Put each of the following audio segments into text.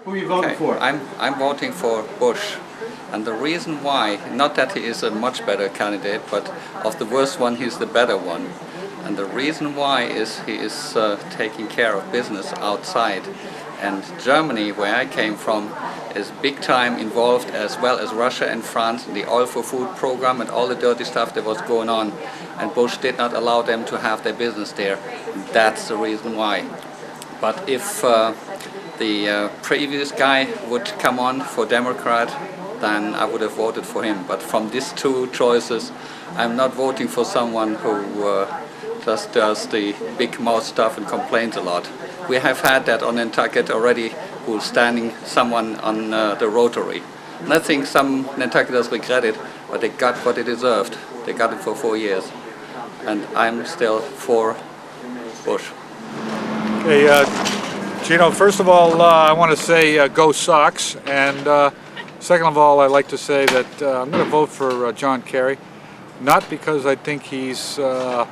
Who are you voting for? I'm voting for Bush. And the reason why, not that he is a much better candidate, but of the worst one, he's the better one. And the reason why is he is taking care of business outside. And Germany, where I came from, is big time involved, as well as Russia and France, in the Oil for Food program and all the dirty stuff that was going on. And Bush did not allow them to have their business there. That's the reason why. But if the previous guy would come on for Democrat, then I would have voted for him. But from these two choices, I'm not voting for someone who just does the big mouth stuff and complains a lot. We have had that on Nantucket already, who's standing someone on the Rotary. And I think some Nantucketers regret it, but they got what they deserved. They got it for 4 years. And I'm still for Bush. Okay, Gino, first of all, I want to say go Sox, and second of all, I'd like to say that I'm going to vote for John Kerry, not because I think he's going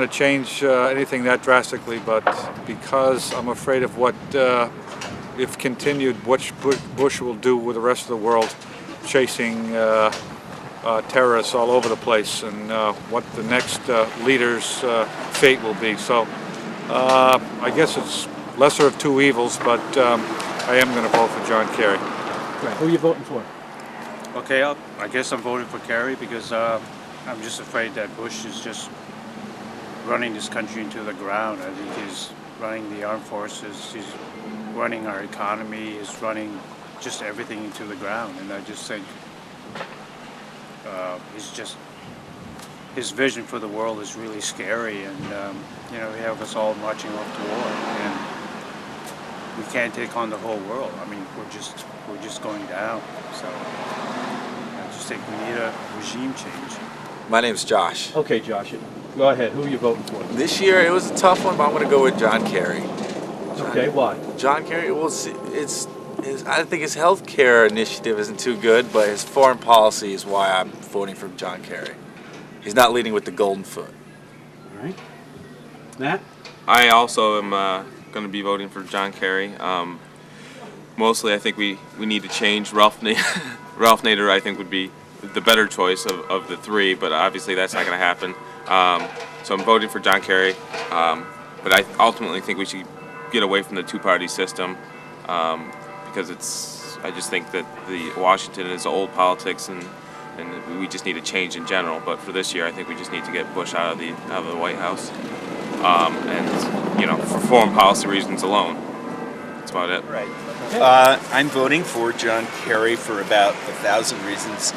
to change anything that drastically, but because I'm afraid of what, if continued, Bush will do with the rest of the world, chasing terrorists all over the place, and what the next leader's fate will be. So I guess it's lesser of two evils, but I am going to vote for John Kerry. Right. Who are you voting for? Okay, I guess I'm voting for Kerry because I'm just afraid that Bush is just running this country into the ground. I think he's running the armed forces, he's running our economy, he's running just everything into the ground. And I just think his vision for the world is really scary, and we have us all marching off to war, and we can't take on the whole world. I mean, we're just going down. So I just think we need a regime change. My name's Josh. Okay, Josh, go ahead. Who are you voting for? This year it was a tough one, but I'm going to go with John Kerry. Okay, why? John Kerry, well, I think his health care initiative isn't too good, but his foreign policy is why I'm voting for John Kerry. He's not leading with the golden foot. All right. Matt? I also am going to be voting for John Kerry. Mostly I think we need to change. Ralph Nader I think would be the better choice of the three, but obviously that's not going to happen. So I'm voting for John Kerry, but I ultimately think we should get away from the two-party system because I just think that Washington is old politics, and we just need a change in general. But for this year, I think we just need to get Bush out of the White House, and for foreign policy reasons alone. That's about it. Right. I'm voting for John Kerry for about 1,000 reasons.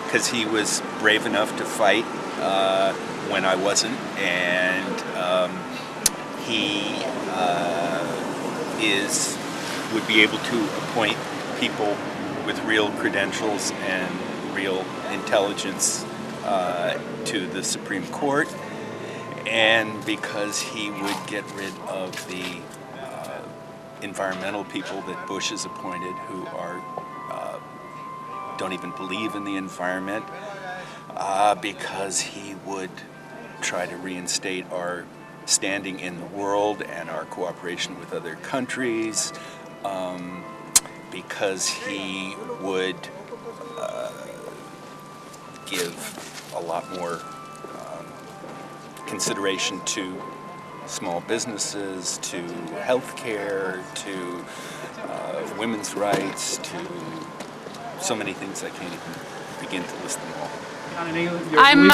Because he was brave enough to fight when I wasn't, and he would be able to appoint people with real credentials and real intelligence to the Supreme Court, and because he would get rid of the environmental people that Bush has appointed, who don't even believe in the environment, because he would try to reinstate our standing in the world and our cooperation with other countries, because he would give a lot more consideration to small businesses, to health care, to women's rights, to so many things I can't even begin to list them all. I'm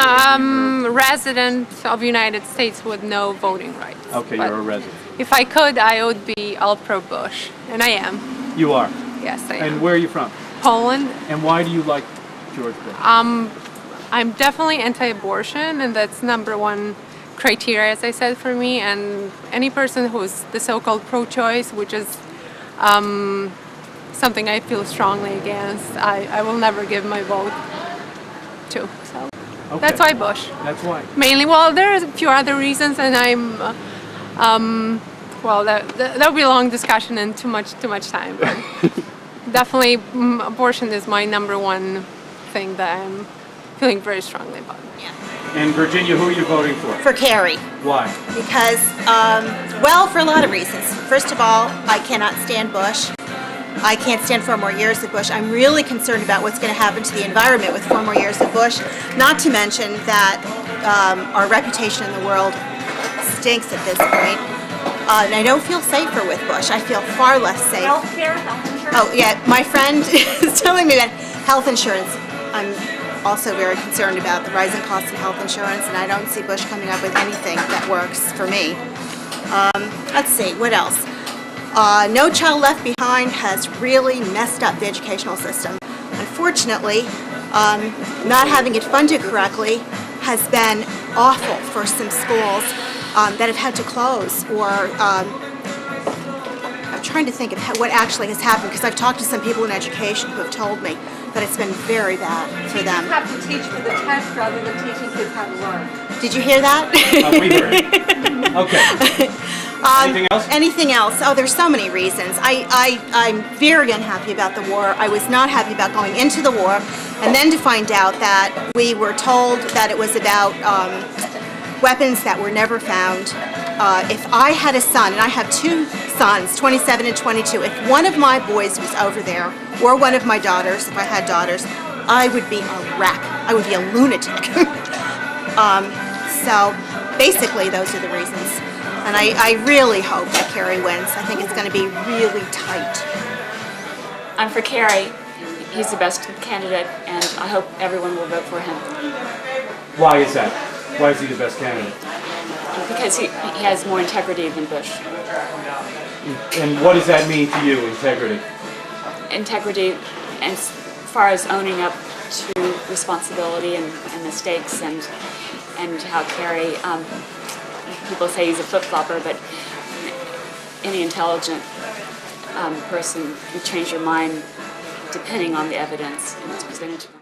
a resident of the United States with no voting rights. Okay, you're a resident. If I could, I would be all pro-Bush, and I am. You are? Yes, I am. And where are you from? Poland. And why do you like George Bush? I'm definitely anti-abortion, and that's #1 criteria, as I said, for me. And any person who's the so-called pro-choice, which is something I feel strongly against, I will never give my vote to. So okay. That's why Bush. That's why. Mainly, well, there's a few other reasons, and well, that'll be a long discussion and too much time. But definitely, abortion is my #1 thing that I'm feeling very strongly about. Yeah. And Virginia, who are you voting for? For Kerry. Why? Because, well, for a lot of reasons. First of all, I cannot stand Bush. I can't stand 4 more years of Bush. I'm really concerned about what's going to happen to the environment with 4 more years of Bush. Not to mention that our reputation in the world stinks at this point. And I don't feel safer with Bush. I feel far less safe. Healthcare, health insurance. Oh, yeah, my friend is telling me that health insurance, I'm also very concerned about the rising cost of health insurance, and I don't see Bush coming up with anything that works for me. Let's see, what else? No Child Left Behind has really messed up the educational system. Unfortunately, not having it funded correctly has been awful for some schools that have had to close, or I'm trying to think of what actually has happened, because I've talked to some people in education who have told me that it's been very bad for them. Have to teach for the test rather than teaching kids how to learn. Did you hear that? We heard it. Okay. Anything else? Anything else? Oh, there's so many reasons. I'm very unhappy about the war. I was not happy about going into the war, and then to find out that we were told that it was about weapons that were never found. If I had a son, and I have 2 sons, 27 and 22, if one of my boys was over there, or one of my daughters, if I had daughters, I would be a wreck. I would be a lunatic. So basically those are the reasons. And I really hope that Kerry wins. I think it's going to be really tight. I'm for Kerry. He's the best candidate, and I hope everyone will vote for him. Why is that? Why is he the best candidate? Because he has more integrity than Bush. And what does that mean to you, integrity? Integrity as far as owning up to responsibility and mistakes, and how Kerry, people say he's a flip-flopper, but any intelligent person can change your mind depending on the evidence that's presented to them.